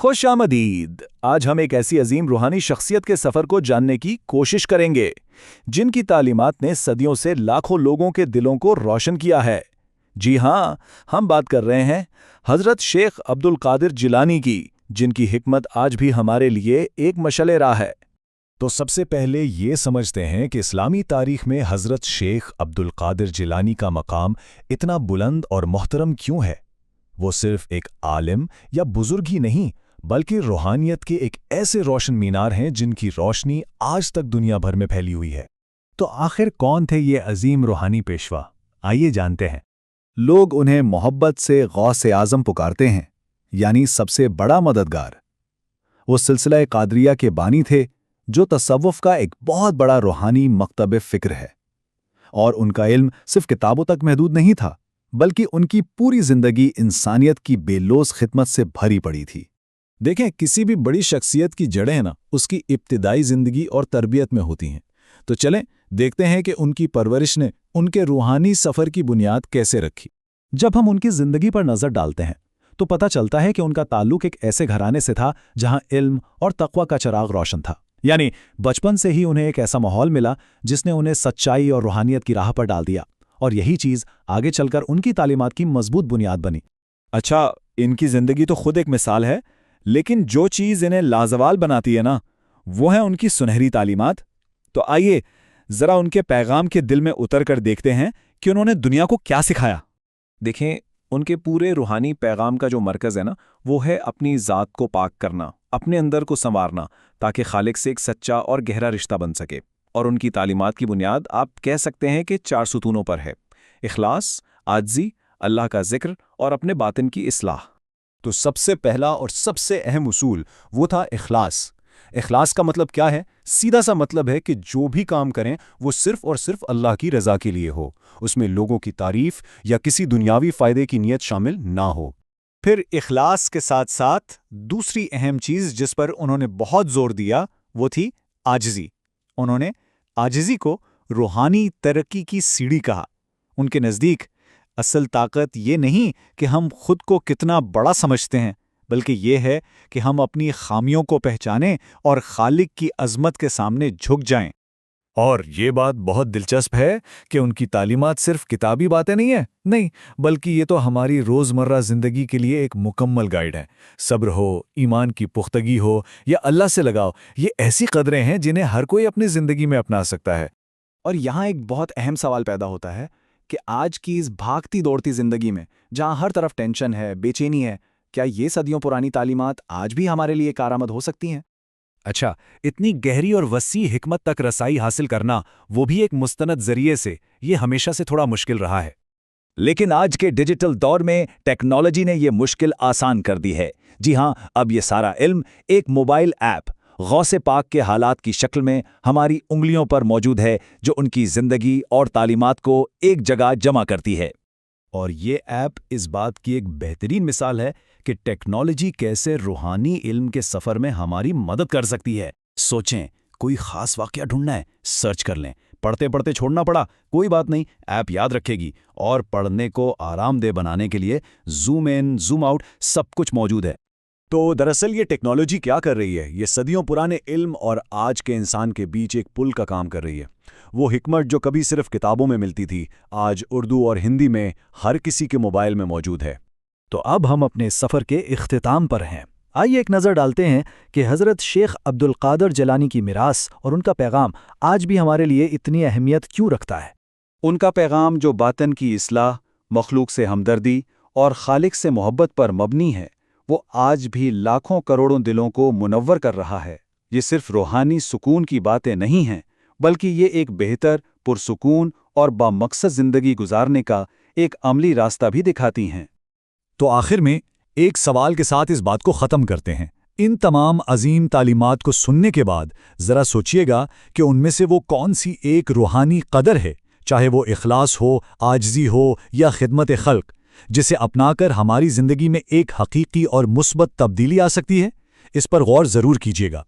خوش آمدید۔ آج ہم ایک ایسی عظیم روحانی شخصیت کے سفر کو جاننے کی کوشش کریں گے جن کی تعلیمات نے صدیوں سے لاکھوں لوگوں کے دلوں کو روشن کیا ہے۔ جی ہاں، ہم بات کر رہے ہیں حضرت شیخ عبد القادر جیلانی کی، جن کی حکمت آج بھی ہمارے لیے ایک مشعل راہ ہے۔ تو سب سے پہلے یہ سمجھتے ہیں کہ اسلامی تاریخ میں حضرت شیخ عبد القادر جیلانی کا مقام اتنا بلند اور محترم کیوں ہے؟ وہ صرف ایک عالم یا بزرگ ہی نہیں، بلکہ روحانیت کے ایک ایسے روشن مینار ہیں جن کی روشنی آج تک دنیا بھر میں پھیلی ہوئی ہے۔ تو آخر کون تھے یہ عظیم روحانی پیشوا؟ آئیے جانتے ہیں۔ لوگ انہیں محبت سے غوث اعظم پکارتے ہیں، یعنی سب سے بڑا مددگار۔ وہ سلسلہ قادریہ کے بانی تھے، جو تصوف کا ایک بہت بڑا روحانی مکتب فکر ہے، اور ان کا علم صرف کتابوں تک محدود نہیں تھا، بلکہ ان کی پوری زندگی انسانیت کی بے لوث خدمت سے بھری پڑی تھی۔ دیکھیں، کسی بھی بڑی شخصیت کی جڑیں اس کی ابتدائی زندگی اور تربیت میں ہوتی ہیں۔ تو چلیں دیکھتے ہیں کہ ان کی پرورش نے ان کے روحانی سفر کی بنیاد کیسے رکھی۔ جب ہم ان کی زندگی پر نظر ڈالتے ہیں تو پتہ چلتا ہے کہ ان کا تعلق ایک ایسے گھرانے سے تھا جہاں علم اور تقوی کا چراغ روشن تھا۔ یعنی بچپن سے ہی انہیں ایک ایسا ماحول ملا جس نے انہیں سچائی اور روحانیت کی راہ پر ڈال دیا، اور یہی چیز آگے چل کر ان کی تعلیمات کی مضبوط بنیاد بنی۔ اچھا، ان کی زندگی تو خود ایک مثال ہے، لیکن جو چیز انہیں لازوال بناتی ہے نا، وہ ہے ان کی سنہری تعلیمات۔ تو آئیے ذرا ان کے پیغام کے دل میں اتر کر دیکھتے ہیں کہ انہوں نے دنیا کو کیا سکھایا۔ دیکھیں، ان کے پورے روحانی پیغام کا جو مرکز ہے نا، وہ ہے اپنی ذات کو پاک کرنا، اپنے اندر کو سنوارنا، تاکہ خالق سے ایک سچا اور گہرا رشتہ بن سکے۔ اور ان کی تعلیمات کی بنیاد آپ کہہ سکتے ہیں کہ 4 ستونوں پر ہے: اخلاص، عاجزی، اللہ کا ذکر اور اپنے باطن کی اصلاح۔ تو سب سے پہلا اور سب سے اہم اصول وہ تھا اخلاص۔ اخلاص کا مطلب کیا ہے؟ سیدھا سا مطلب ہے کہ جو بھی کام کریں وہ صرف اور صرف اللہ کی رضا کے لیے ہو، اس میں لوگوں کی تعریف یا کسی دنیاوی فائدے کی نیت شامل نہ ہو۔ پھر اخلاص کے ساتھ ساتھ دوسری اہم چیز جس پر انہوں نے بہت زور دیا وہ تھی عاجزی۔ انہوں نے عاجزی کو روحانی ترقی کی سیڑھی کہا۔ ان کے نزدیک اصل طاقت یہ نہیں کہ ہم خود کو کتنا بڑا سمجھتے ہیں، بلکہ یہ ہے کہ ہم اپنی خامیوں کو پہچانیں اور خالق کی عظمت کے سامنے جھک جائیں۔ اور یہ بات بہت دلچسپ ہے کہ ان کی تعلیمات صرف کتابی باتیں نہیں، بلکہ یہ تو ہماری روزمرہ زندگی کے لیے ایک مکمل گائیڈ ہے۔ صبر ہو، ایمان کی پختگی ہو یا اللہ سے لگاؤ، یہ ایسی قدریں ہیں جنہیں ہر کوئی اپنی زندگی میں اپنا سکتا ہے۔ اور یہاں ایک بہت اہم سوال پیدا ہوتا ہے کہ آج کی اس بھاگتی دوڑتی زندگی میں، جہاں ہر طرف ٹینشن ہے، بے چینی ہے، کیا یہ صدیوں پرانی تعلیمات آج بھی ہمارے لیے کارآمد ہو سکتی ہیں؟ اچھا، اتنی گہری اور وسیع حکمت تک رسائی حاصل کرنا، وہ بھی ایک مستند ذریعے سے، یہ ہمیشہ سے تھوڑا مشکل رہا ہے۔ لیکن آج کے ڈیجیٹل دور میں ٹیکنالوجی نے یہ مشکل آسان کر دی ہے۔ جی ہاں، اب یہ سارا علم ایک موبائل ایپ غوث پاک کے حالات کی شکل میں ہماری انگلیوں پر موجود ہے، جو ان کی زندگی اور تعلیمات کو ایک جگہ جمع کرتی ہے۔ اور یہ ایپ اس بات کی ایک بہترین مثال ہے کہ ٹیکنالوجی کیسے روحانی علم کے سفر میں ہماری مدد کر سکتی ہے۔ سوچیں، کوئی خاص واقعہ ڈھونڈنا ہے، سرچ کر لیں، پڑھتے پڑھتے چھوڑنا پڑا، کوئی بات نہیں، ایپ یاد رکھے گی، اور پڑھنے کو آرام دہ بنانے کے لیے زوم ان، زوم آؤٹ، سب کچھ موجود ہے۔ تو دراصل یہ ٹیکنالوجی کیا کر رہی ہے؟ یہ صدیوں پرانے علم اور آج کے انسان کے بیچ ایک پل کا کام کر رہی ہے۔ وہ حکمت جو کبھی صرف کتابوں میں ملتی تھی، آج اردو اور ہندی میں ہر کسی کے موبائل میں موجود ہے۔ تو اب ہم اپنے سفر کے اختتام پر ہیں۔ آئیے ایک نظر ڈالتے ہیں کہ حضرت شیخ عبد القادر جیلانی کی میراث اور ان کا پیغام آج بھی ہمارے لیے اتنی اہمیت کیوں رکھتا ہے۔ ان کا پیغام جو باطن کی اصلاح، مخلوق سے ہمدردی اور خالق سے محبت پر مبنی ہے، وہ آج بھی لاکھوں کروڑوں دلوں کو منور کر رہا ہے۔ یہ صرف روحانی سکون کی باتیں نہیں ہیں، بلکہ یہ ایک بہتر، پرسکون اور بامقصد زندگی گزارنے کا ایک عملی راستہ بھی دکھاتی ہیں۔ تو آخر میں ایک سوال کے ساتھ اس بات کو ختم کرتے ہیں۔ ان تمام عظیم تعلیمات کو سننے کے بعد ذرا سوچئے گا کہ ان میں سے وہ کون سی ایک روحانی قدر ہے، چاہے وہ اخلاص ہو، عاجزی ہو یا خدمت خلق، جسے اپنا کر ہماری زندگی میں ایک حقیقی اور مثبت تبدیلی آ سکتی ہے۔ اس پر غور ضرور کیجیے گا۔